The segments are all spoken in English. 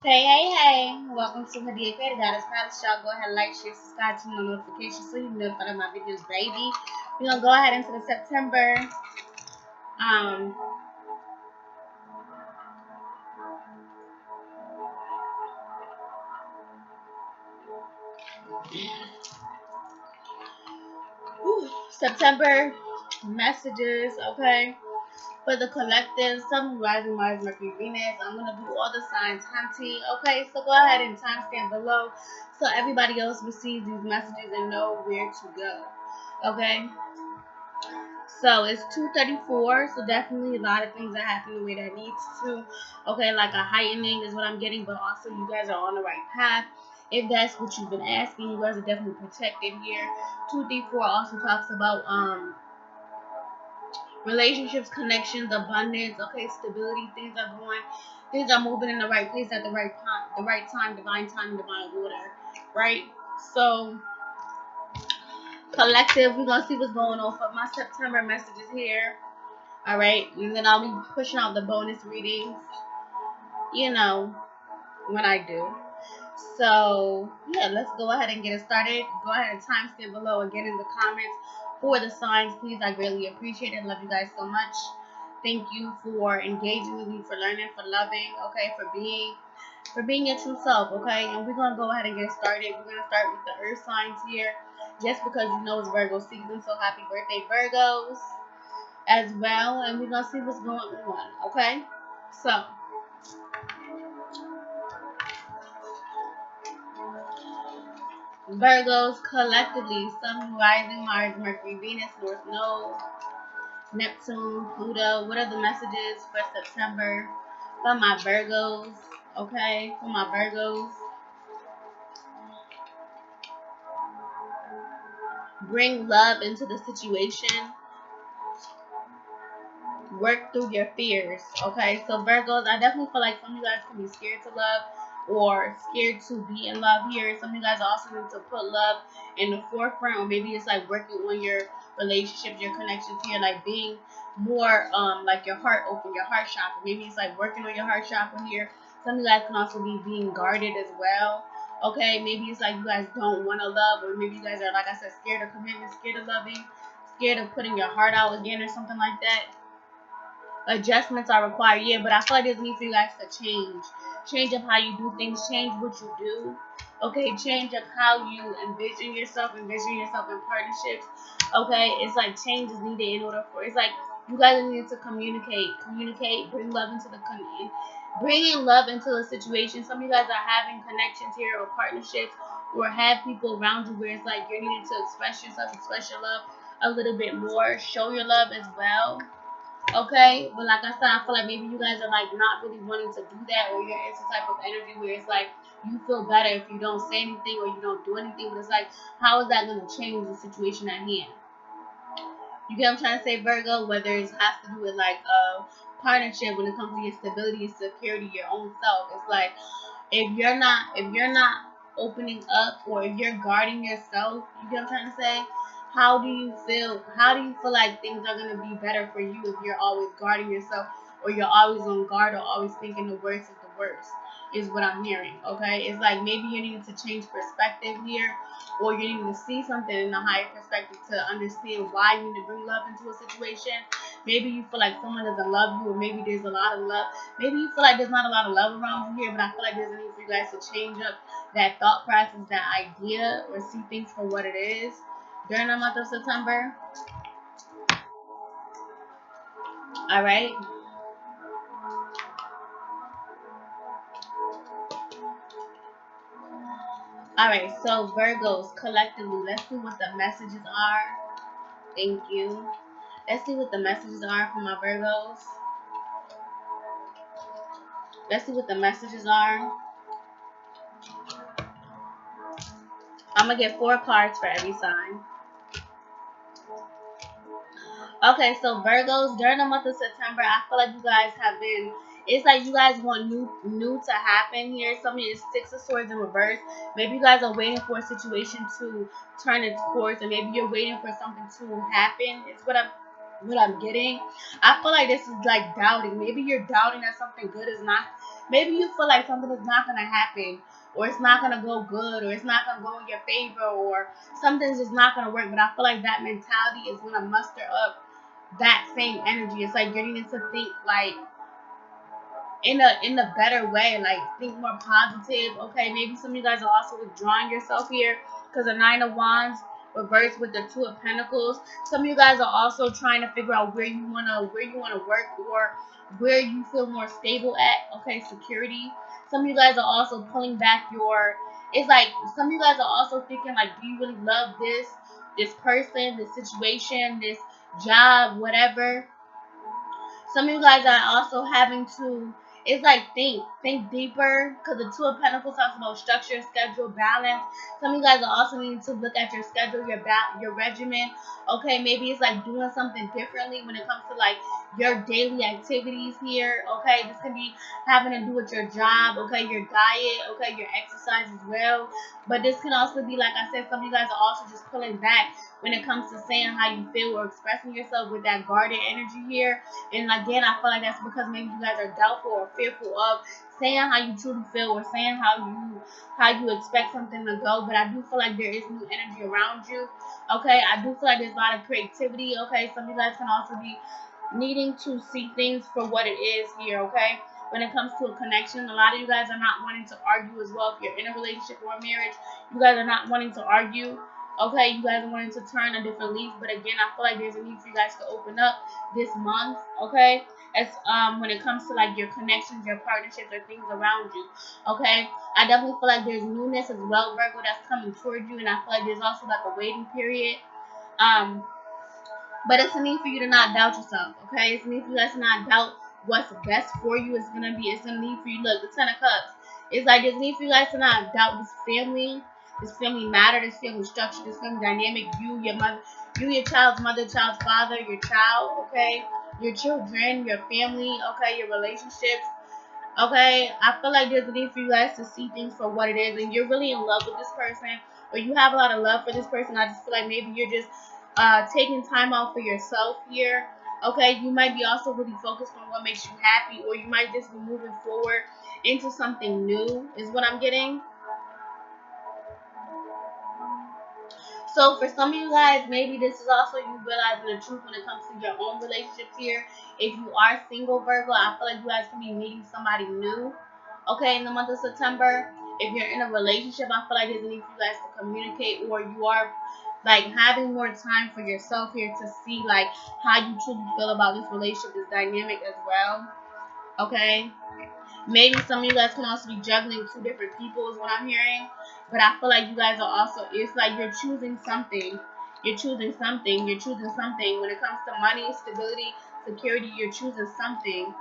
Hey. Welcome to Hadiya, the Goddess Palace. Y'all go ahead, like, share, subscribe, turn on notifications so you know notified of my videos, baby. We're going to go ahead into the September. Um, September messages, okay? For the collective, Sun, Rising, Mars, Mercury, Venus. I'm going to do all the signs, hunty, okay? So go ahead and timestamp below so everybody else receives these messages and know where to go, okay? So it's 2:34, so definitely a lot of things are happening the way that needs to. Okay, like a heightening is what I'm getting, but also you guys are on the right path. If that's what you've been asking, you guys are definitely protected here. 234 also talks about relationships, connections, abundance, okay, stability, things are moving in the right place at the right time, divine time, divine order, right? So collective, we're gonna see what's going on for my September messages here. All right, and then I'll be pushing out the bonus readings, you know, when I do. So, yeah, let's go ahead and get it started. Go ahead and timestamp below again in the comments for the signs, please. I greatly appreciate it. Love you guys so much. Thank you for engaging with me, for learning, for loving, okay, for being your true self, okay? And we're gonna go ahead and get started. We're gonna start with the earth signs here, just because you know it's Virgo season. So happy birthday, Virgos, as well, and we're gonna see what's going on, okay? So, Virgos collectively, Sun, Rising, Mars, Mercury, Venus, North Node, Neptune, Pluto. What are the messages for September for my Virgos? Okay, for my Virgos, bring love into the situation. Work through your fears. Okay, so Virgos, I definitely feel like some of you guys can be scared to love or scared to be in love here. Some of you guys also need to put love in the forefront, or maybe it's like working on your relationships, your connections here, like being more like your heart open, your heart chakra. Maybe it's like working on your heart chakra here. Some of you guys can also be being guarded as well. Okay, maybe it's like you guys don't want to love, or maybe you guys are, like I said, scared of commitment, scared of loving, scared of putting your heart out again, or something like that. Adjustments are required, yeah, but I feel like there's need for you guys to change up how you do things, change what you do, okay, change up how you envision yourself in partnerships, okay. It's like change is needed in order for, it's like you guys need to communicate, bring love into bringing love into the situation. Some of you guys are having connections here or partnerships, or have people around you where it's like you're needing to express yourself, express your love a little bit more, show your love as well. Okay, but like I said, I feel like maybe you guys are like not really wanting to do that, or you're it's a type of energy where it's like you feel better if you don't say anything or you don't do anything. But it's like, how is that going to change the situation at hand? You get what I'm trying to say, Virgo? Whether it has to do with like a partnership when it comes to your stability, security, your own self. It's like if you're not opening up, or if you're guarding yourself, you get what I'm trying to say? How do you feel like things are gonna be better for you if you're always guarding yourself, or you're always on guard, or always thinking the worst is the worst, is what I'm hearing. Okay? It's like maybe you need to change perspective here, or you need to see something in a higher perspective to understand why you need to bring love into a situation. Maybe you feel like someone doesn't love you, or maybe there's a lot of love. Maybe you feel like there's not a lot of love around you here, but I feel like there's a need for you guys to change up that thought process, that idea, or see things for what it is during the month of September. All right. All right. So Virgos collectively, let's see what the messages are. Thank you. Let's see what the messages are for my Virgos. Let's see what the messages are. I'm gonna get 4 cards for every sign. Okay, so Virgos, during the month of September, I feel like you guys have been. It's like you guys want new to happen here. Some of you is 6 of Swords in reverse. Maybe you guys are waiting for a situation to turn its course, and maybe you're waiting for something to happen. It's what I'm getting. I feel like this is like doubting. Maybe you're doubting that something good is not Maybe you feel like something is not going to happen, or it's not going to go good, or it's not going to go in your favor, or something's just not going to work. But I feel like that mentality is going to muster up that same energy. It's like you're needing to think like in a better way, like think more positive. Okay, maybe some of you guys are also withdrawing yourself here because the Nine of Wands reversed with the Two of Pentacles. Some of you guys are also trying to figure out where you wanna work, or where you feel more stable at. Okay, security. Some of you guys are also pulling back your. It's like some of you guys are also thinking like, do you really love this person, this situation, this job, whatever. Some of you guys are also having to, it's like think deeper, because the Two of Pentacles talks about structure, schedule, balance. Some of you guys are also needing to look at your schedule, your regimen. Okay, maybe it's like doing something differently when it comes to like your daily activities here. Okay, this can be having to do with your job. Okay, your diet. Okay, your exercise as well. But this can also be, like I said, some of you guys are also just pulling back when it comes to saying how you feel or expressing yourself with that guarded energy here. And again, I feel like that's because maybe you guys are doubtful or fearful of saying how you truly feel, or saying how you expect something to go. But I do feel like there is new energy around you. Okay, I do feel like there's a lot of creativity. Okay, some of you guys can also be needing to see things for what it is here. Okay, when it comes to a connection, a lot of you guys are not wanting to argue as well. If you're in a relationship or a marriage, you guys are not wanting to argue. Okay, you guys are wanting to turn a different leaf. But again, I feel like there's a need for you guys to open up this month. Okay, as when it comes to like your connections, your partnerships, or things around you. Okay, I definitely feel like there's newness as well, Virgo, that's coming toward you. And I feel like there's also like a waiting period. But it's a need for you to not doubt yourself. Okay, it's a need for you guys to not doubt what's best for you. It's gonna need for you. Look, the Ten of Cups. It's like there's a need for you guys to not doubt this family matter, this family structure, this family dynamic. You, your mother, your child's mother, child's father, your child. Okay, your children, your family. Okay, your relationships. Okay, I feel like there's a need for you guys to see things for what it is, and you're really in love with this person, or you have a lot of love for this person. I just feel like maybe you're just taking time out for yourself here. Okay, you might be also really focused on what makes you happy, or you might just be moving forward into something new, is what I'm getting. So for some of you guys, maybe this is also you realizing the truth when it comes to your own relationships here. If you are single, Virgo, I feel like you guys can be meeting somebody new. Okay, in the month of September. If you're in a relationship, I feel like there's a need for you guys to communicate, or you are like having more time for yourself here to see like how you truly feel about this relationship, this dynamic as well. Okay. Maybe some of you guys can also be juggling two different people is what I'm hearing. But I feel like you guys are also, it's like you're choosing something. You're choosing something. You're choosing something. When it comes to money, stability, security, you're choosing something.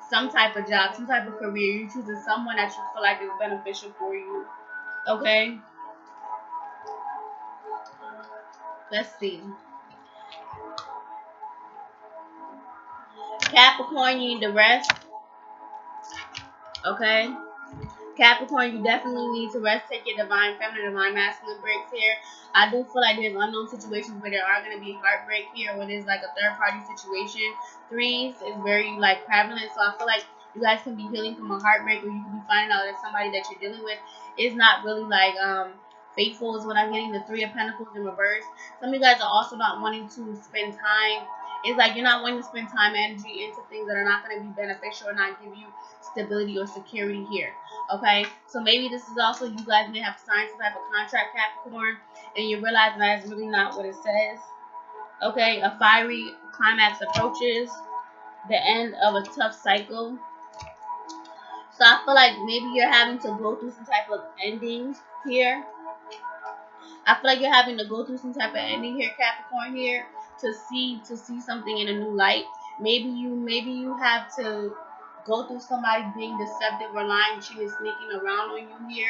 Some type of job, some type of career. You're choosing someone that you feel like is beneficial for you. Okay? Let's see. Capricorn, you need to rest. Okay? Capricorn, you definitely need to rest, take your divine feminine, divine masculine breaks here. I do feel like there's unknown situations where there are going to be heartbreak here, where there's like a third party situation. Threes is very like prevalent, so I feel like you guys can be healing from a heartbreak, or you can be finding out that somebody that you're dealing with is not really like faithful, is what I'm getting. The Three of Pentacles in reverse. Some of you guys are also not wanting to spend time. It's like you're not wanting to spend time and energy into things that are not going to be beneficial or not give you stability or security here. Okay, so maybe this is also you guys may have signed some type of contract, Capricorn, and you realize that is really not what it says. Okay, a fiery climax approaches the end of a tough cycle. So I feel like maybe you're having to go through some type of ending here. I feel like you're having to go through some type of ending here, Capricorn, here to see something in a new light. Maybe you have to go through somebody being deceptive or lying, cheating, sneaking around on you here,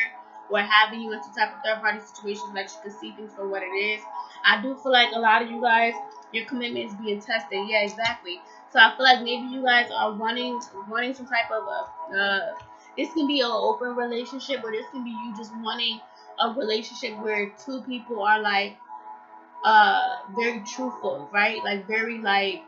or having you in some type of third party situation that you can see things for what it is. I do feel like a lot of you guys, your commitment is being tested. Yeah, exactly. So I feel like maybe you guys are wanting some type of this can be an open relationship, or this can be you just wanting a relationship where two people are like very truthful, right? Like very like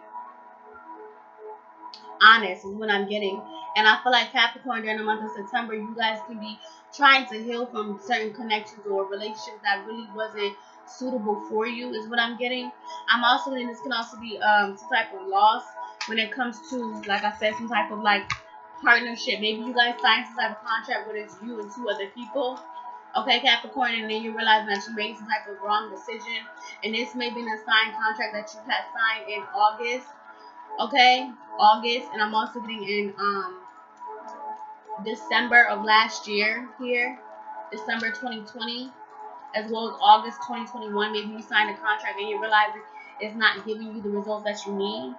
honest is what I'm getting. And I feel like Capricorn, during the month of September, you guys can be trying to heal from certain connections or relationships that really wasn't suitable for you, is what I'm getting. I'm also getting this can also be some type of loss when it comes to, like I said, some type of like partnership. Maybe you guys signed some type of contract where it's you and 2 other people. Okay, Capricorn, and then you realize that you made some type of wrong decision. And this may be a signed contract that you had signed in August. Okay, August, and I'm also getting in December of last year here, December 2020, as well as August 2021. Maybe you signed a contract and you realize it's not giving you the results that you need.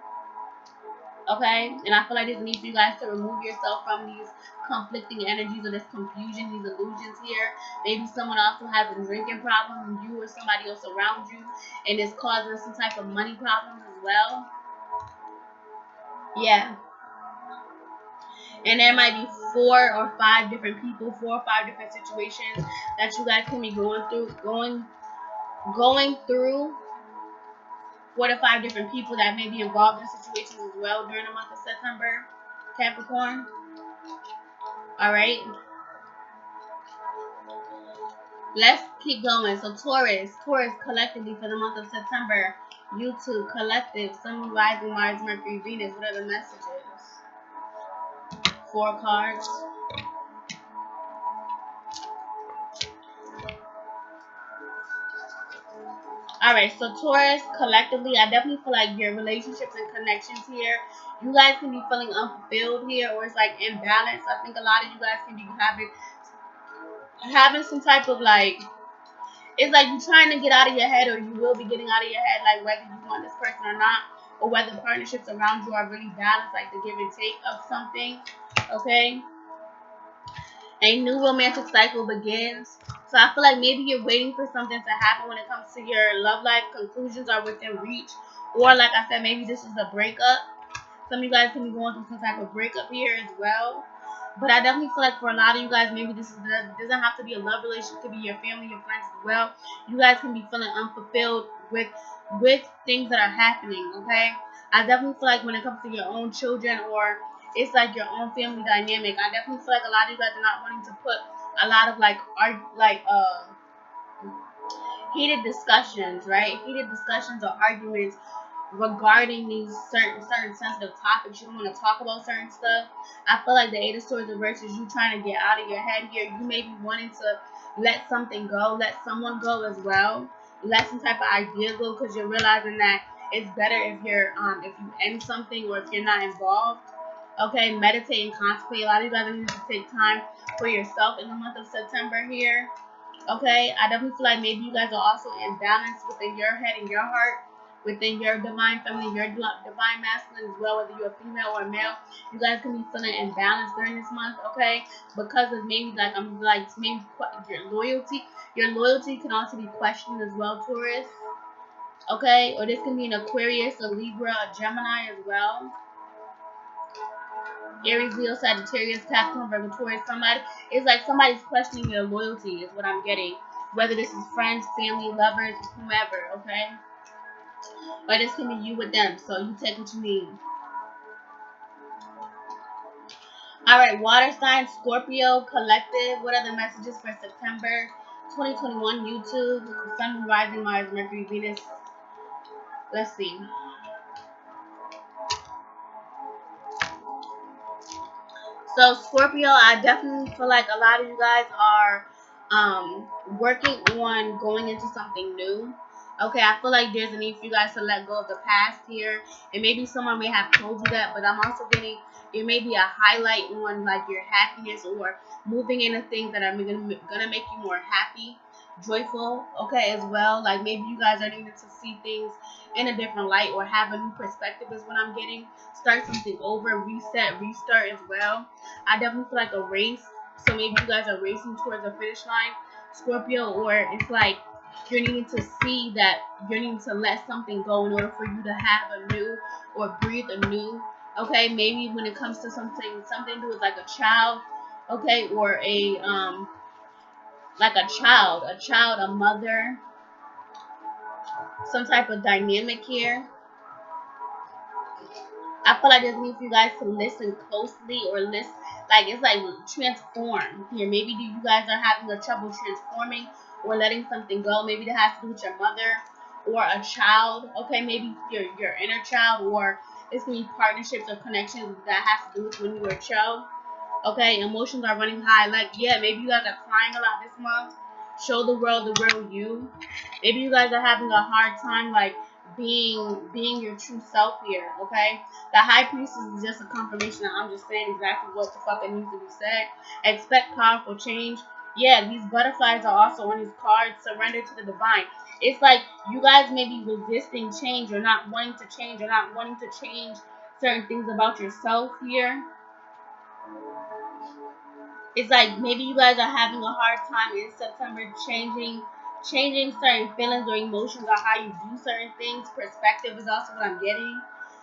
Okay, and I feel like there's a need for you guys to remove yourself from these conflicting energies or this confusion, these illusions here. Maybe someone also has a drinking problem, you or somebody else around you, and it's causing some type of money problems as well. Yeah. And there might be 4 or 5 different people, 4 or 5 different situations that you guys can be going through, going through 4 to 5 different people that may be involved in situations as well during the month of September, Capricorn. All right. Let's keep going. So Taurus collectively for the month of September, YouTube collective, Sun, Rising, Mars, Mercury, Venus. What are the messages? 4 cards. Alright, so Taurus, collectively, I definitely feel like your relationships and connections here, you guys can be feeling unfulfilled here, or it's like imbalanced. I think a lot of you guys can be having some type of like, it's like you're trying to get out of your head, or you will be getting out of your head, like whether you want this person or not, or whether partnerships around you are really balanced, like the give and take of something. Okay? A new romantic cycle begins. So I feel like maybe you're waiting for something to happen when it comes to your love life. Conclusions are within reach. Or like I said, maybe this is a breakup. Some of you guys can be going through some type of breakup here as well. But I definitely feel like for a lot of you guys, maybe this doesn't have to be a love relationship. It could be your family, your friends as well. You guys can be feeling unfulfilled with things that are happening, okay? I definitely feel like when it comes to your own children, or it's like your own family dynamic, I definitely feel like a lot of you guys are not wanting to put a lot of heated discussions, right? Heated discussions or arguments regarding these certain sensitive topics. You don't want to talk about certain stuff. I feel like the Eight of Swords reverse is you trying to get out of your head here. You may be wanting to let something go, let someone go as well, let some type of idea go, because you're realizing that it's better if if you end something, or if you're not involved. Okay, meditate and contemplate. A lot of you guys need to take time for yourself in the month of September here. Okay, I definitely feel like maybe you guys are also in balance within your head and your heart, within your divine feminine, your divine masculine as well, whether you're a female or a male. You guys can be feeling imbalanced during this month, okay? Because of maybe maybe your loyalty. Your loyalty can also be questioned as well, Taurus. Okay, or this can be an Aquarius, a Libra, a Gemini as well. Aries, Leo, Sagittarius, Capricorn, Virgo, Taurus. It's like somebody's questioning your loyalty is what I'm getting. Whether this is friends, family, lovers, whomever, okay? Or this can be you with them, so you take what you need. Alright, water sign, Scorpio, collective. What are the messages for September 2021? YouTube, Sun, Rising, Mars, Mercury, Venus. Let's see. So Scorpio, I definitely feel like a lot of you guys are working on going into something new. Okay, I feel like there's a need for you guys to let go of the past here. And maybe someone may have told you that, but I'm also getting there may be a highlight on like your happiness, or moving into things that are gonna make you more happy, joyful, okay, as well. Like maybe you guys are needing to see things in a different light, or have a new perspective is what I'm getting. Start something over, reset, restart as well. I definitely feel like a race. So maybe you guys are racing towards a finish line, Scorpio, or it's like you're needing to see that you're needing to let something go in order for you to have a new, or breathe anew. Okay, maybe when it comes to something to do with like a child, okay, or a mother, some type of dynamic here. I feel like there's need for you guys to listen closely or listen, like it's like transform here. Maybe you guys are having a trouble transforming or letting something go. Maybe that has to do with your mother or a child. Okay, maybe your inner child, or it's gonna be partnerships or connections that has to do with when you were a child. Okay, emotions are running high. Like, yeah, maybe you guys are crying a lot this month. Show the world the real you. Maybe you guys are having a hard time, like, being your true self here, okay? The high priestess is just a confirmation that I'm just saying exactly what the fuck it needs to be said. Expect powerful change. Yeah, these butterflies are also on these cards. Surrender to the divine. It's like you guys may be resisting change or not wanting to change or not wanting to change certain things about yourself here. It's like maybe you guys are having a hard time in September changing certain feelings or emotions or how you do certain things. Perspective is also what I'm getting.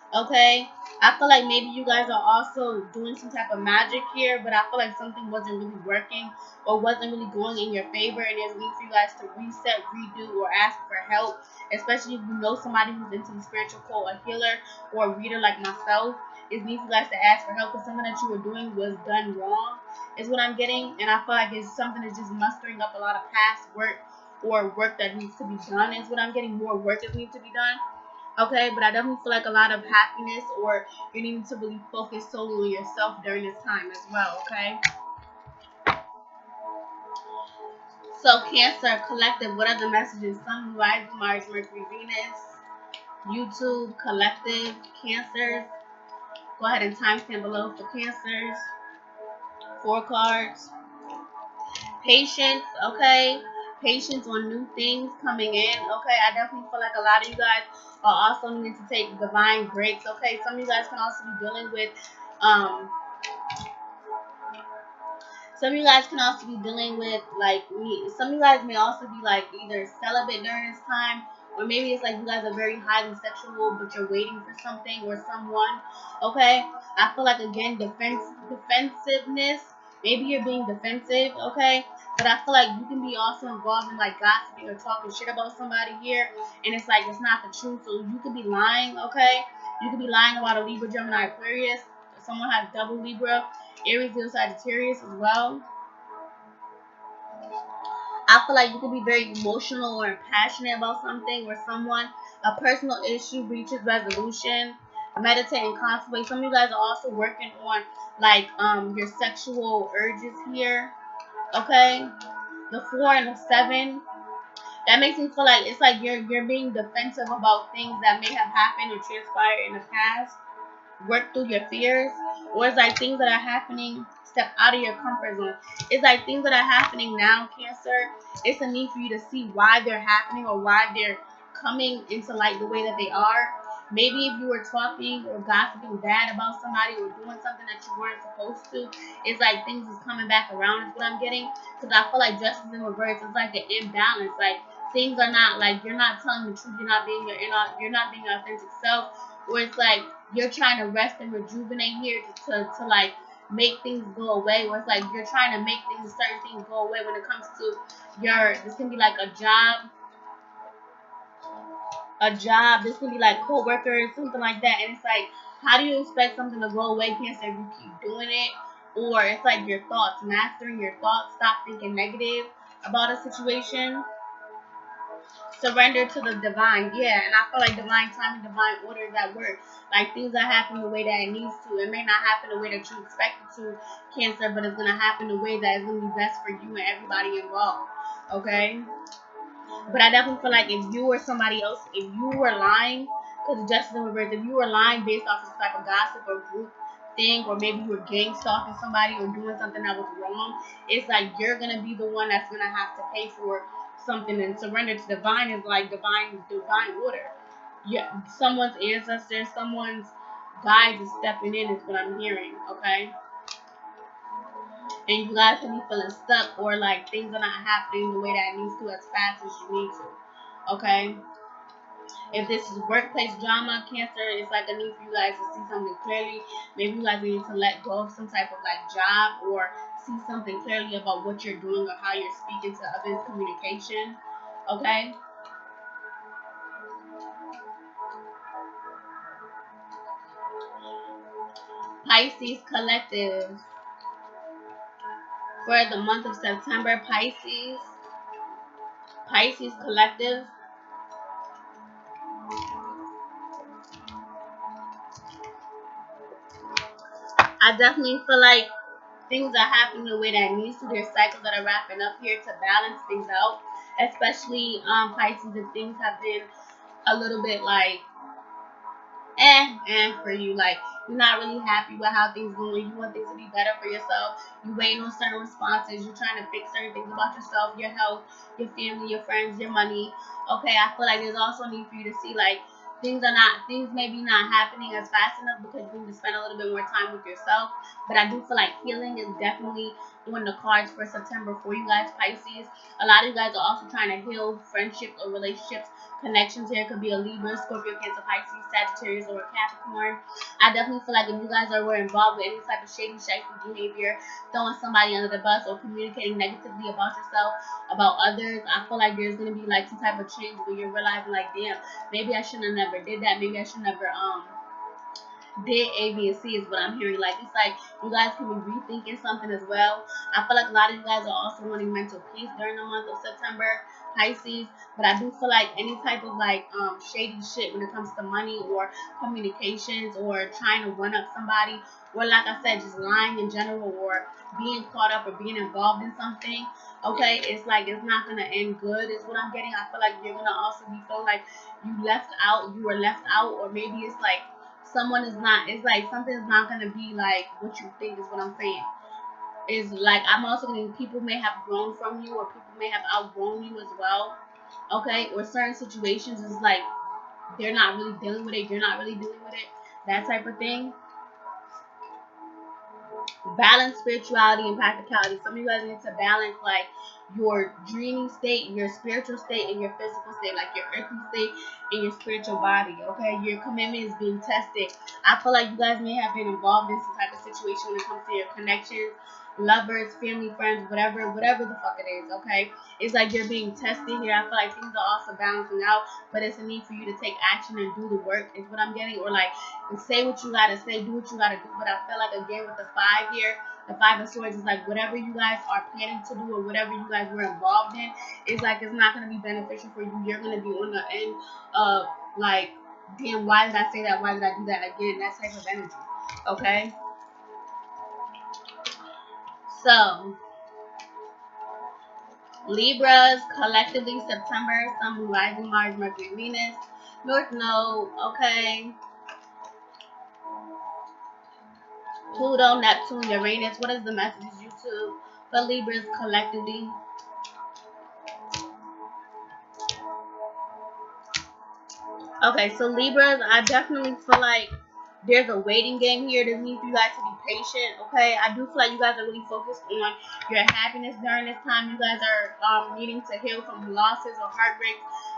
Okay, I feel like maybe you guys are also doing some type of magic here, but I feel like something wasn't really working or wasn't really going in your favor, and there's need for you guys to reset, redo, or ask for help. Especially if you know somebody who's into the spiritual cult, a healer or a reader like myself. It needs you guys to ask for help because something that you were doing was done wrong, is what I'm getting, and I feel like it's something that's just mustering up a lot of past work or work that needs to be done, is what I'm getting. More work that needs to be done. Okay, but I definitely feel like a lot of happiness, or you need to really focus solely on yourself during this time as well. Okay, so Cancer collective, what are the messages? Sun, Rising, Mars, Mercury, Venus, YouTube collective, Cancers. Go ahead and timestamp below for Cancers. 4 cards. Patience, okay? Patience on new things coming in, okay? I definitely feel like a lot of you guys are also needing to take divine breaks, okay? Some of you guys can also be dealing with, um, some of you guys can also be dealing with, like, me. Some of you guys may also be, like, either celibate during this time, or maybe it's like you guys are very highly sexual, but you're waiting for something or someone, okay? I feel like, again, defensiveness. Maybe you're being defensive, okay? But I feel like you can be also involved in, like, gossiping or talking shit about somebody here, and it's like it's not the truth, so you could be lying, okay? You could be lying about a Libra, Gemini, Aquarius. Someone has double Libra, Aries, Leo, Sagittarius as well. I feel like you could be very emotional or passionate about something or someone. A personal issue reaches resolution. Meditate and contemplate. Some of you guys are also working on, like, your sexual urges here. Okay, the 4 and the 7. That makes me feel like it's like you're being defensive about things that may have happened or transpired in the past. Work through your fears, or it's like things that are happening. Step out of your comfort zone. It's like things that are happening now, Cancer. It's a need for you to see why they're happening or why they're coming into light the way that they are. Maybe if you were talking or gossiping bad about somebody or doing something that you weren't supposed to, it's like things is coming back around, is what I'm getting. Because I feel like justice in reverse, it's like an imbalance. Like, things are not, like, you're not telling the truth, you're not being you're not being your authentic self, or it's like you're trying to rest and rejuvenate here to like make things go away, or it's like you're trying to make certain things go away when it comes to this can be like this can be like co-workers, something like that, and it's like, how do you expect something to go away, Cancer, if you keep doing it? Or it's like your thoughts, mastering your thoughts, stop thinking negative about a situation. Surrender to the divine, yeah, and I feel like divine timing, divine order is at work. Like, things are happening the way that it needs to. It may not happen the way that you expect it to, Cancer, but it's gonna happen the way that is gonna be best for you and everybody involved. Okay, but I definitely feel like if you or somebody else, if you were lying, because justice in reverse, if you were lying based off of some type of gossip or group thing, or maybe you were gang stalking somebody or doing something that was wrong, it's like you're gonna be the one that's gonna have to pay for something. And surrender to divine is like divine order. Yeah, someone's ancestors, someone's guides is stepping in, is what I'm hearing. Okay, and you guys can be feeling stuck, or like things are not happening the way that it needs to as fast as you need to. Okay, if this is workplace drama, Cancer, it's like a need for you guys to see something clearly. Maybe you guys need to let go of some type of like job, or see something clearly about what you're doing or how you're speaking to others, communication. Okay, Pisces collective for the month of September. Pisces collective. I definitely feel like things are happening the way that it needs to. There's cycles that are wrapping up here to balance things out. Especially Pisces, if things have been a little bit like for you. Like, you're not really happy with how things going. You want things to be better for yourself. You waiting on certain responses. You're trying to fix certain things about yourself, your health, your family, your friends, your money. Okay, I feel like there's also a need for you to see like things maybe not happening as fast enough because you need to spend a little bit more time with yourself. But I do feel like healing is definitely on the cards for September for you guys, Pisces. A lot of you guys are also trying to heal friendships or relationships. Connections here could be a Libra, Scorpio, Cancer, Pisces, Sagittarius, or a Capricorn. I definitely feel like if you guys were involved with any type of shady behavior, throwing somebody under the bus, or communicating negatively about yourself, about others, I feel like there's gonna be like some type of change where you're realizing like, damn, maybe I should have never did that. Maybe I should never did A, B, and C is what I'm hearing. Like, it's like you guys can be rethinking something as well. I feel like a lot of you guys are also wanting mental peace during the month of September, Pisces. But I do feel like any type of like shady shit when it comes to money or communications or trying to one up somebody, or like I said, just lying in general, or being caught up or being involved in something. Okay, it's like it's not gonna end good is what I'm getting. I feel like you're gonna also be feeling like you were left out, or maybe it's like someone is not, it's like something's not gonna be like what you think is what I'm saying. Is like I'm also getting people may have grown from you, or people may have outgrown you as well. Okay, or certain situations is like they're not really dealing with it, you're not really dealing with it, that type of thing. Balance spirituality and practicality. Some of you guys need to balance like your dreaming state, your spiritual state, and your physical state, like your earthly state and your spiritual body. Okay, your commitment is being tested. I feel like you guys may have been involved in some type of situation when it comes to your connections, lovers, family, friends, whatever the fuck it is. Okay, it's like you're being tested here. I feel like things are also balancing out, but it's a need for you to take action and do the work. Is what I'm getting, or like say what you gotta say, do what you gotta do. But I feel like again with the 5 here, the 5 of Swords is like whatever you guys are planning to do or whatever you guys were involved in, it's like it's not gonna be beneficial for you. You're gonna be on the end of like, damn, why did I say that? Why did I do that again? That type of energy. Okay. So Libras collectively September, Sun, Rising, Mars, Mercury, Venus, North Node. Okay. Pluto, Neptune, Uranus. What is the messages, YouTube, for Libras collectively? Okay, so Libras, I definitely feel like there's a waiting game here. There's need for you guys to be patient. Okay, I do feel like you guys are really focused on your happiness during this time. You guys are needing to heal from losses or heartbreak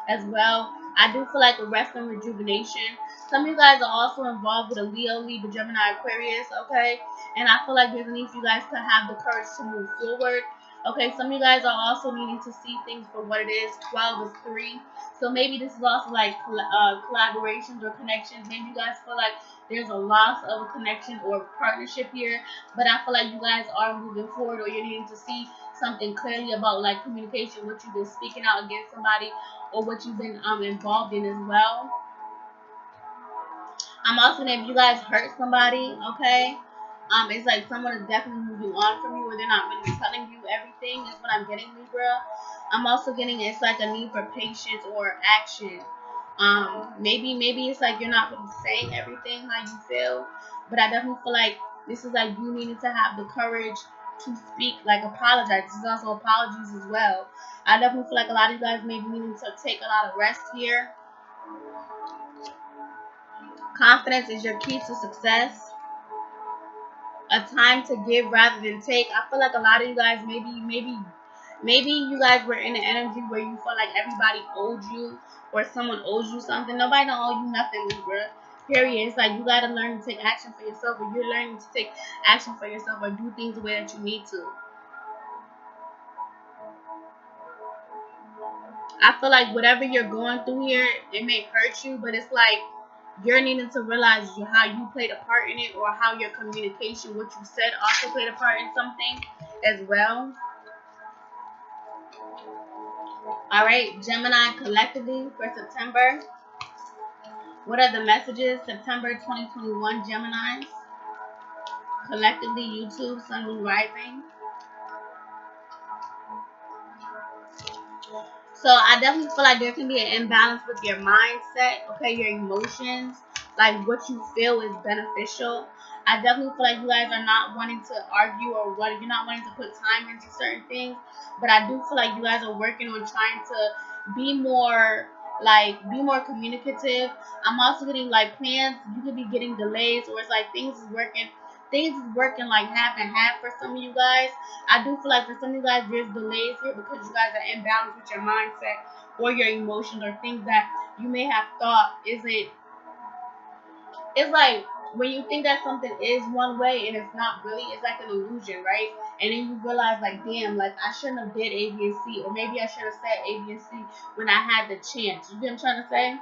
as well. I do feel like a rest and rejuvenation. Some of you guys are also involved with a Leo, Libra, Gemini, Aquarius. Okay, and I feel like there's a need for you guys to have the courage to move forward. Okay, some of you guys are also needing to see things for what it is. 12 is 3. So maybe this is also like collaborations or connections. Maybe you guys feel like there's a loss of a connection or partnership here, but I feel like you guys are moving forward, or you're needing to see something clearly about like communication, what you've been speaking out against somebody, or what you've been involved in as well. I'm also saying if you guys hurt somebody, okay, it's like someone is definitely moving on from you, or they're not really telling you everything. Is what I'm getting, Libra. I'm also getting it's like a need for patience or action. Maybe it's like you're not really saying everything how you feel, but I definitely feel like this is like you needing to have the courage to speak, like apologize. This is also apologies as well. I definitely feel like a lot of you guys may be needing to take a lot of rest here. Confidence is your key to success. A time to give rather than take. I feel like a lot of you guys maybe you guys were in an energy where you felt like everybody owed you, or someone owes you something. Nobody don't owe you nothing, Libra. Period. It's like you gotta learn to take action for yourself, or you're learning to take action for yourself, or do things the way that you need to. I feel like whatever you're going through here, it may hurt you, but it's like you're needing to realize how you played a part in it, or how your communication, what you said, also played a part in something as well. All right, Gemini, collectively for September. What are the messages? September 2021, Geminis. Collectively, YouTube, Sun, Moon, Rising. So I definitely feel like there can be an imbalance with your mindset, okay, your emotions, like what you feel is beneficial. I definitely feel like you guys are not wanting to argue, or what you're not wanting to put time into certain things, but I do feel like you guys are working on trying to be more communicative. I'm also getting like plans, you could be getting delays, or it's like things is working like half and half for some of you guys. I do feel like for some of you guys, there's delays here because you guys are imbalanced with your mindset or your emotions, or things that you may have thought isn't. It's like when you think that something is one way and it's not really, it's like an illusion, right? And then you realize, like, damn, like I shouldn't have did A, B, and C, or maybe I should have said A, B, and C when I had the chance. You get what I'm trying to say?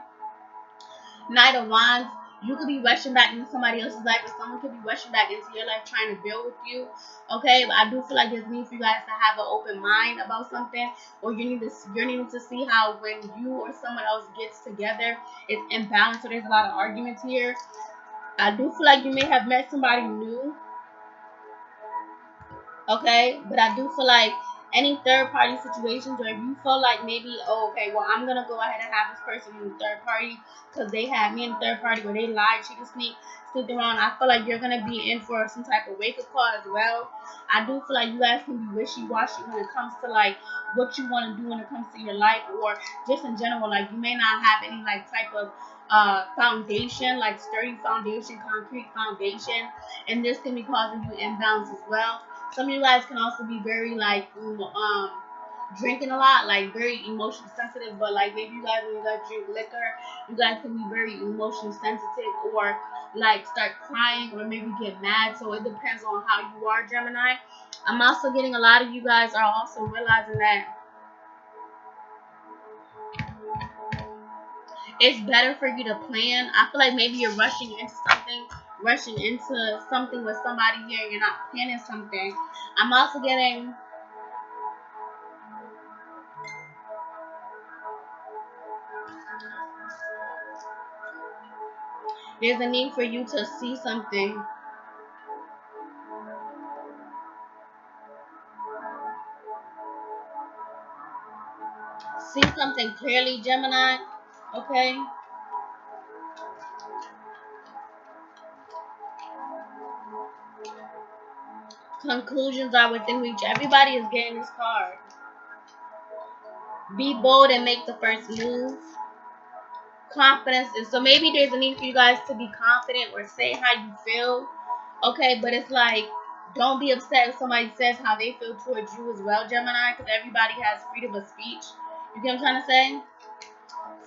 Knight of Wands, you could be rushing back into somebody else's life, or someone could be rushing back into your life trying to build with you. Okay, but I do feel like there's need for you guys to have an open mind about something, or you're needing to see how when you or someone else gets together, it's imbalanced. So there's a lot of arguments here. I do feel like you may have met somebody new, okay, but I do feel like any third party situations, or if you feel like maybe, oh, okay, well, I'm gonna go ahead and have this person in the third party because they had me in the third party, or they lied, cheated, sneaked around. I feel like you're gonna be in for some type of wake up call as well. I do feel like you guys can be wishy washy when it comes to like what you want to do when it comes to your life, or just in general. Like you may not have any like type of foundation, like sturdy foundation, concrete foundation, and this can be causing you imbalance as well. Some of you guys can also be very like drinking a lot, like very emotionally sensitive, but like maybe you guys, when you guys drink liquor, you guys can be very emotionally sensitive, or like start crying, or maybe get mad. So it depends on how you are, Gemini. I'm also getting a lot of you guys are also realizing that it's better for you to plan. I feel like maybe you're rushing into something with somebody here, and you're not planning something. I'm also getting, there's a need for you to see something. See something clearly, Gemini. Okay? Conclusions are within reach. Everybody is getting this card. Be bold and make the first move. Confidence. And so maybe there's a need for you guys to be confident or say how you feel. Okay, but it's like, don't be upset if somebody says how they feel towards you as well, Gemini, because everybody has freedom of speech. You get what I'm trying to say?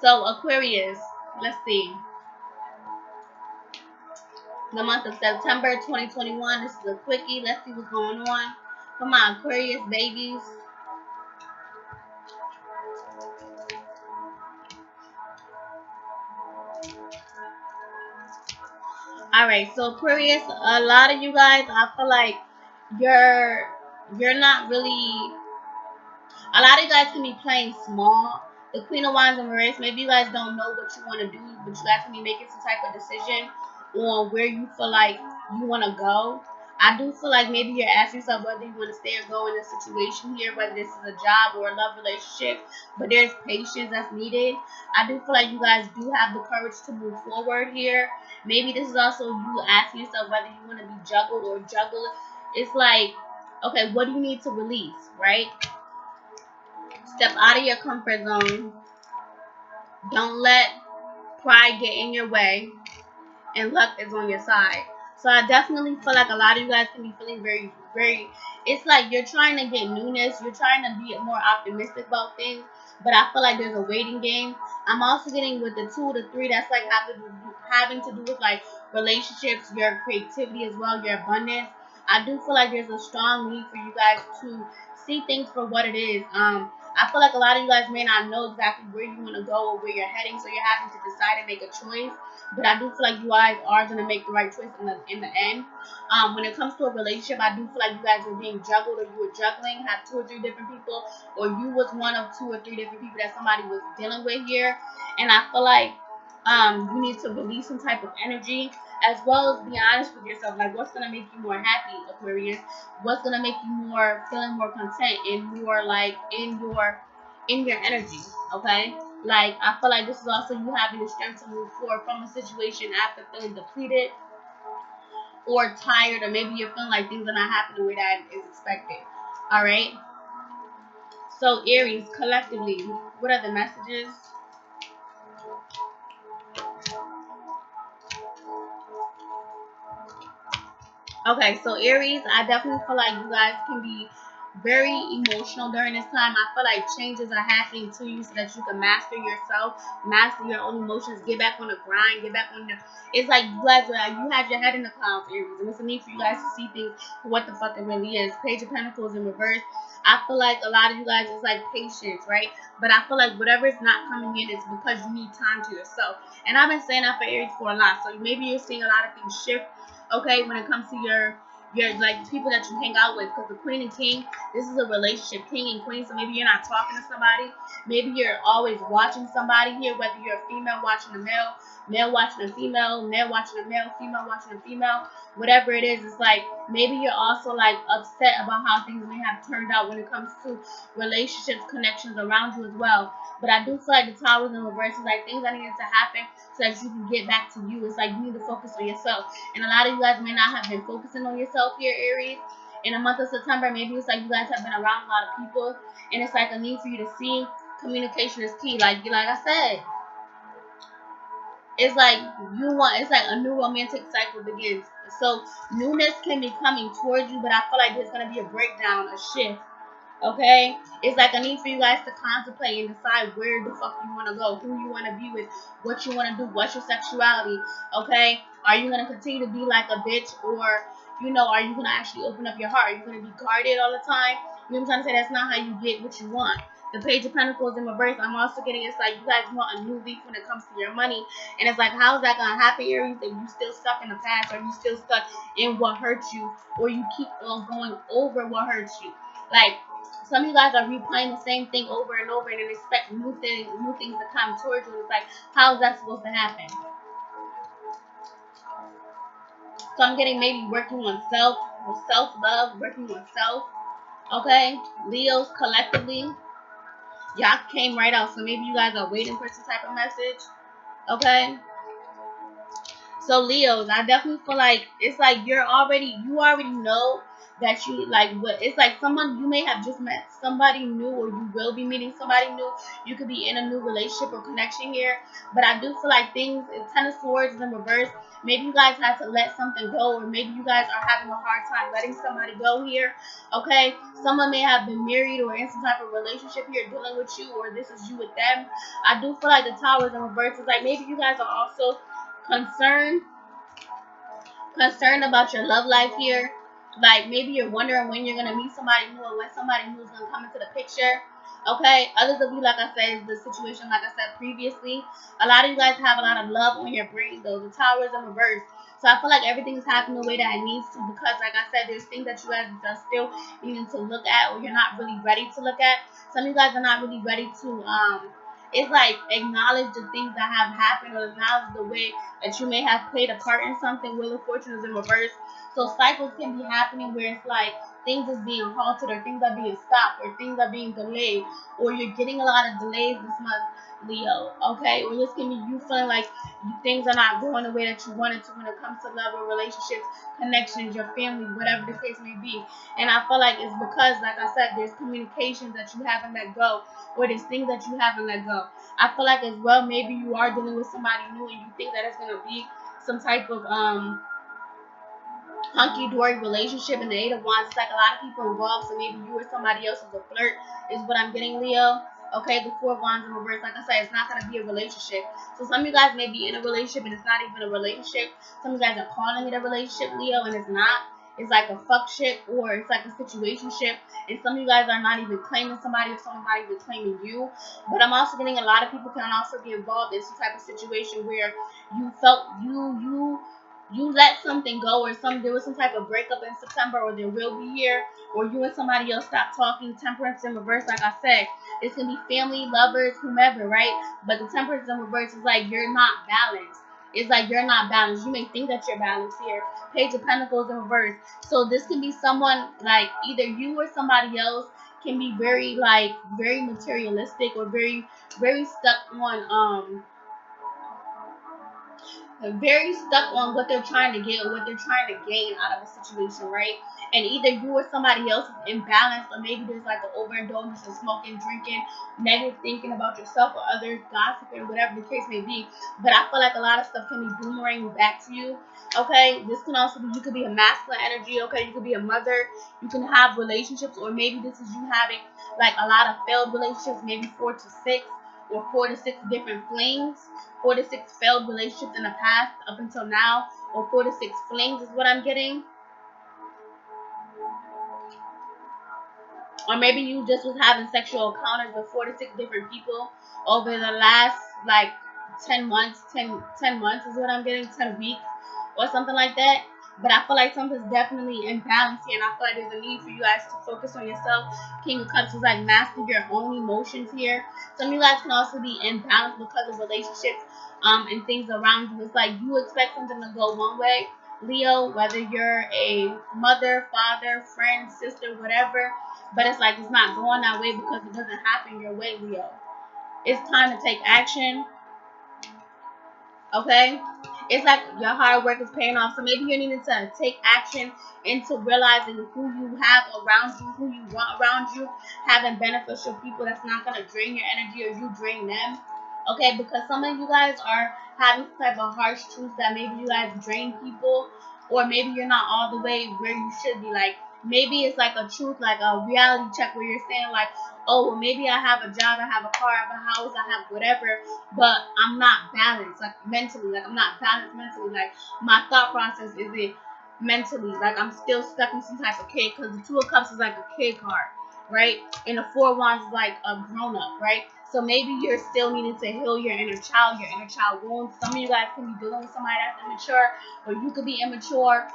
So, Aquarius, let's see. The month of September 2021. This is a quickie. Let's see what's going on. Come on, Aquarius babies. Alright, so Aquarius, a lot of you guys, I feel like you're not really, a lot of you guys can be playing small. The Queen of Wands and Reverse, maybe you guys don't know what you want to do, but you guys can be making some type of decision on where you feel like you want to go. I do feel like maybe you're asking yourself whether you want to stay or go in a situation here, whether this is a job or a love relationship, but there's patience that's needed. I do feel like you guys do have the courage to move forward here. Maybe this is also you asking yourself whether you want to be juggled or juggle. It's like, okay, what do you need to release, right? Step out of your comfort zone. Don't let pride get in your way, and luck is on your side. So I definitely feel like a lot of you guys can be feeling very, very, it's like you're trying to get newness. You're trying to be more optimistic about things, but I feel like there's a waiting game. I'm also getting with the 2, the 3, that's like having to do with like relationships, your creativity as well, your abundance. I do feel like there's a strong need for you guys to see things for what it is. I feel like a lot of you guys may not know exactly where you want to go or where you're heading, so you're having to decide and make a choice. But I do feel like you guys are going to make the right choice in the end. When it comes to a relationship, I do feel like you guys are being juggled, or you were juggling, have 2 or 3 different people, or you was one of 2 or 3 different people that somebody was dealing with here. And I feel like you need to release some type of energy, as well as be honest with yourself. Like, what's gonna make you more happy, Aquarius? What's gonna make you more feeling more content and more like in your energy? Okay. Like, I feel like this is also you having the strength to move forward from a situation after feeling depleted or tired, or maybe you're feeling like things are not happening the way that is expected. All right. So Aries, collectively, what are the messages? Okay, so Aries, I definitely feel like you guys can be very emotional during this time. I feel like changes are happening to you so that you can master yourself, master your own emotions, get back on the grind, get back on the. It's like you guys are, you have your head in the clouds, Aries, and it's a need for you guys to see things for what the fuck it really is. Page of Pentacles in reverse. I feel like a lot of you guys is like patience, right? But I feel like whatever is not coming in is because you need time to yourself. And I've been saying that for Aries for a lot. So maybe you're seeing a lot of things shift, okay, when it comes to your like people that you hang out with, because the Queen and King, this is a relationship, King and Queen. So maybe you're not talking to somebody, maybe you're always watching somebody here, whether you're a female watching a male, male watching a female, male watching a male, female watching a female, whatever it is. It's like maybe you're also like upset about how things may have turned out when it comes to relationships, connections around you as well. But I do feel like the Towers in reverse is like things that needed to happen so that you can get back to you. It's like you need to focus on yourself. And a lot of you guys may not have been focusing on yourself here, Aries. In the month of September, maybe it's like you guys have been around a lot of people, and it's like a need for you to see communication is key. Like I said, it's like it's like a new romantic cycle begins. So newness can be coming towards you, but I feel like there's gonna be a breakdown, a shift. Okay, it's like a need for you guys to contemplate and decide where the fuck you want to go, who you want to be with, what you want to do, what's your sexuality. Okay, are you gonna continue to be like a bitch, or are you gonna actually open up your heart? Are you gonna be guarded all the time? You know what I'm trying to say? That's not how you get what you want. The Page of Pentacles in reverse, I'm also getting, it's like you guys want a new leaf when it comes to your money, and it's like, how is that gonna happen, Aries? If you still stuck in the past, or you still stuck in what hurt you, or you keep on going over what hurts you. Like, some of you guys are replaying the same thing over and over and then expect new things to come towards you. It's like, how is that supposed to happen? So I'm getting maybe working on self-love, working on self. Okay, Leos collectively, y'all came right out. So maybe you guys are waiting for some type of message. Okay. So Leos, I definitely feel like it's like you already know that you like what it's like someone you may have just met somebody new, or you will be meeting somebody new. You could be in a new relationship or connection here. But I do feel like things in Ten of Swords in reverse, maybe you guys had to let something go, or maybe you guys are having a hard time letting somebody go here. Okay? Someone may have been married or in some type of relationship here dealing with you, or this is you with them. I do feel like the Towers in reverse is like maybe you guys are also concerned about your love life here. Like maybe you're wondering when you're gonna meet somebody new, or when somebody new is gonna come into the picture. Okay, others of you, like I said, the situation, like I said previously, a lot of you guys have a lot of love on your brain though. The Tower is in reverse. So I feel like everything is happening the way that it needs to, because like I said, there's things that you guys are still needing to look at, or you're not really ready to look at. Some of you guys are not really ready to it's like acknowledge the things that have happened, or acknowledge the way that you may have played a part in something. Wheel of Fortune is in reverse. So cycles can be happening where it's like things is being halted, or things are being stopped, or things are being delayed, or you're getting a lot of delays this month, Leo. Okay, or this can be you feeling like things are not going the way that you wanted to when it comes to love or relationships, connections, your family, whatever the case may be. And I feel like it's because, like I said, there's communications that you haven't let go, or there's things that you haven't let go. I feel like as well, maybe you are dealing with somebody new, and you think that it's gonna be some type of hunky-dory relationship. In the Eight of Wands, it's like a lot of people involved, so maybe you or somebody else is a flirt, is what I'm getting, Leo. Okay, the Four of Wands in reverse, like I said, it's not going to be a relationship. So some of you guys may be in a relationship and it's not even a relationship. Some of you guys are calling it a relationship, Leo, and it's not. it's like a fuck ship or it's like a situationship, and some of you guys are not even claiming somebody or someone's not even claiming you. But I'm also getting a lot of people can also be involved in some type of situation where you felt you let something go, or there was some type of breakup in September, or there will be here, or you and somebody else stop talking. Temperance in reverse, like I said, it's gonna be family, lovers, whomever, right? But the temperance in reverse is like you're not balanced. It's like you're not balanced. You may think that you're balanced here. Page of Pentacles in reverse. So this can be someone like either you or somebody else can be very very materialistic or very stuck on very stuck on what they're trying to get or what they're trying to gain out of a situation, right? And either you or somebody else is imbalanced, or maybe there's like an overindulgence in smoking, drinking, negative thinking about yourself or others, gossiping, whatever the case may be. But I feel like a lot of stuff can be boomerang back to you. Okay, this can also be, you could be a masculine energy. Okay, you could be a mother. You can have relationships, or maybe this is you having like a lot of failed relationships, maybe 4 to 6 or 4 to 6 different flings. 4 to 6 failed relationships in the past up until now, or 4 to 6 flings is what I'm getting. Or maybe you just was having sexual encounters with 4 to 6 different people over the last like 10 months. 10 months is what I'm getting, 10 weeks or something like that. But I feel like something's definitely imbalanced here, and I feel like there's a need for you guys to focus on yourself. King of Cups is like master your own emotions here. Some of you guys can also be imbalanced because of relationships and things around you. It's like you expect something to go one way, Leo, whether you're a mother, father, friend, sister, whatever, but it's like it's not going that way because it doesn't happen your way, Leo. It's time to take action. Okay, it's like your hard work is paying off. So maybe you're needing to take action into realizing who you have around you, who you want around you, having beneficial people that's not going to drain your energy or you drain them. Okay, because some of you guys are having some type of harsh truths that maybe you guys drain people, or maybe you're not all the way where you should be. Like maybe it's like a truth, like a reality check where you're saying like, oh, well, maybe I have a job, I have a car, I have a house, I have whatever, but I'm not balanced, like mentally, like I'm not balanced mentally, like my thought process isn't mentally, like I'm still stuck in some type of kid, because the Two of Cups is like a kid card, right? And the Four of Wands is like a grown up, right? So maybe you're still needing to heal your inner child wounds. Some of you guys can be dealing with somebody that's immature, or you could be immature.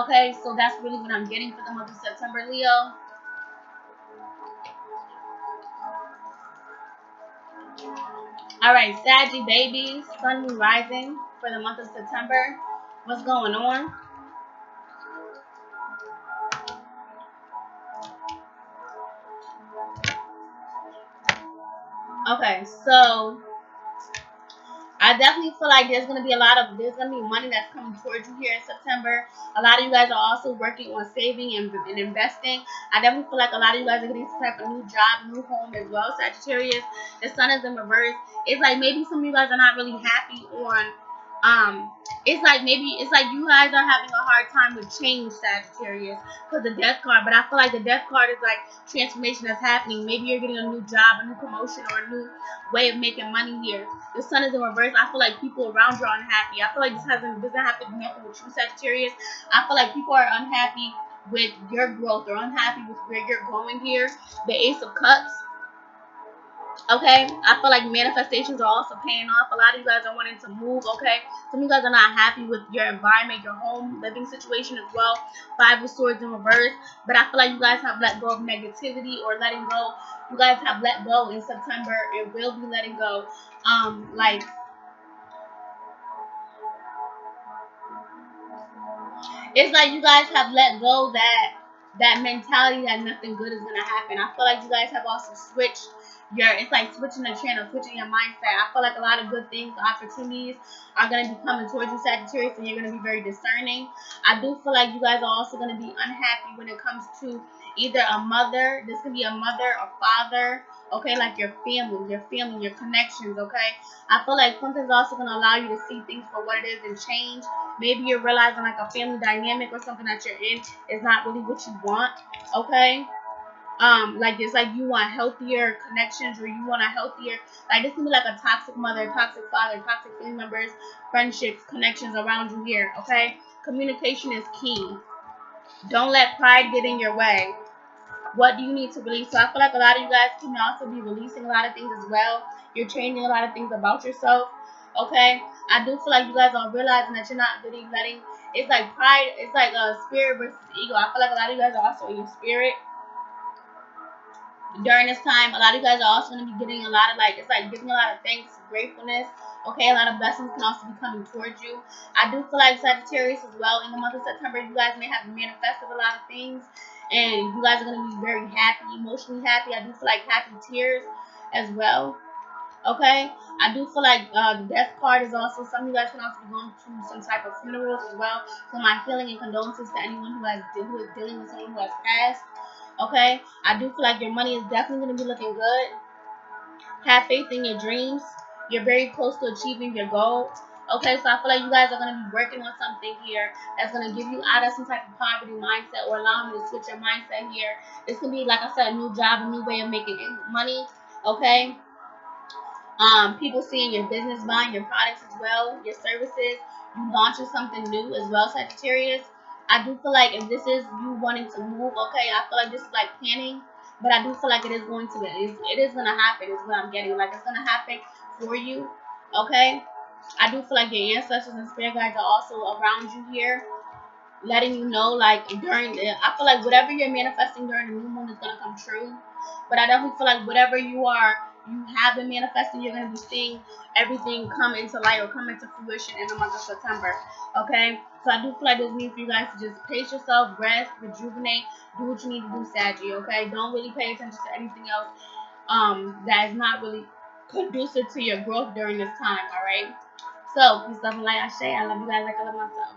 Okay, so that's really what I'm getting for the month of September, Leo. Alright, Saggy babies, Sun, Moon, Rising for the month of September. What's going on? Okay, so I definitely feel like there's gonna be money that's coming towards you here in September. A lot of you guys are also working on saving and investing. I definitely feel like a lot of you guys are getting some type of new job, new home as well. Sagittarius, the Sun is in reverse. It's like maybe some of you guys are not really happy on it's like maybe it's like you guys are having a hard time with change, Sagittarius, because the Death card. But I feel like the Death card is like transformation that's happening. Maybe you're getting a new job, a new promotion, or a new way of making money here. The Sun is in reverse. I feel like people around you are unhappy. I feel like this doesn't have to be nothing with you, Sagittarius. I feel like people are unhappy with your growth or unhappy with where you're going here. The Ace of Cups. Okay, I feel like manifestations are also paying off. A lot of you guys are wanting to move. Okay, some of you guys are not happy with your environment, your home living situation as well. Five of Swords in reverse. But I feel like you guys have let go of negativity or letting go. You guys have let go in September. It will be letting go. Like it's like you guys have let go that mentality that nothing good is gonna happen. I feel like you guys have also switched it's like switching the channel, switching your mindset. I feel like a lot of good things, opportunities are gonna be coming towards you, Sagittarius, and you're gonna be very discerning. I do feel like you guys are also gonna be unhappy when it comes to either a mother, this can be a mother, a father, okay, like your family, your connections, okay? I feel like something's also gonna allow you to see things for what it is and change. Maybe you're realizing like a family dynamic or something that you're in is not really what you want, okay? Like it's like you want healthier connections, or you want a healthier, like this can be like a toxic mother, toxic father, toxic family members, friendships, connections around you here, okay? Communication is key. Don't let pride get in your way. What do you need to release? So I feel like a lot of you guys can also be releasing a lot of things as well. You're changing a lot of things about yourself. Okay? I do feel like you guys are realizing that you're not really letting, it's like pride, it's like a spirit versus ego. I feel like a lot of you guys are also in your spirit during this time. A lot of you guys are also going to be getting a lot of, like, it's like giving a lot of thanks, gratefulness. Okay, a lot of blessings can also be coming towards you. I do feel like Sagittarius as well, in the month of September, you guys may have manifested a lot of things, and you guys are going to be very happy, emotionally happy. I do feel like happy tears as well. Okay, I do feel like the death card is also, some of you guys can also be going through some type of funerals as well. So my healing and condolences to anyone who is dealing with someone who has passed. Okay, I do feel like your money is definitely going to be looking good. Have faith in your dreams. You're very close to achieving your goal. Okay, so I feel like you guys are going to be working on something here that's going to give you out of some type of poverty mindset, or allow me to switch your mindset here. This can be, like I said, a new job, a new way of making money. Okay, people seeing your business, buying your products as well, your services, you launching something new as well, Sagittarius. I do feel like if this is you wanting to move, okay, I feel like this is like planning, but I do feel like it is going to, it is going to happen, is what I'm getting. Like, it's going to happen for you, okay? I do feel like your ancestors and spirit guides are also around you here, letting you know, like, I feel like whatever you're manifesting during the new moon is gonna come true. But I definitely feel like whatever you have been manifesting, you're gonna be seeing everything come into light or come into fruition in the month of September. Okay, so I do feel like there's need for you guys to just pace yourself, rest, rejuvenate, do what you need to do, Saggy. Okay, don't really pay attention to anything else that is not really conducive to your growth during this time. All right. So peace, love, and light. I love you guys like I love myself.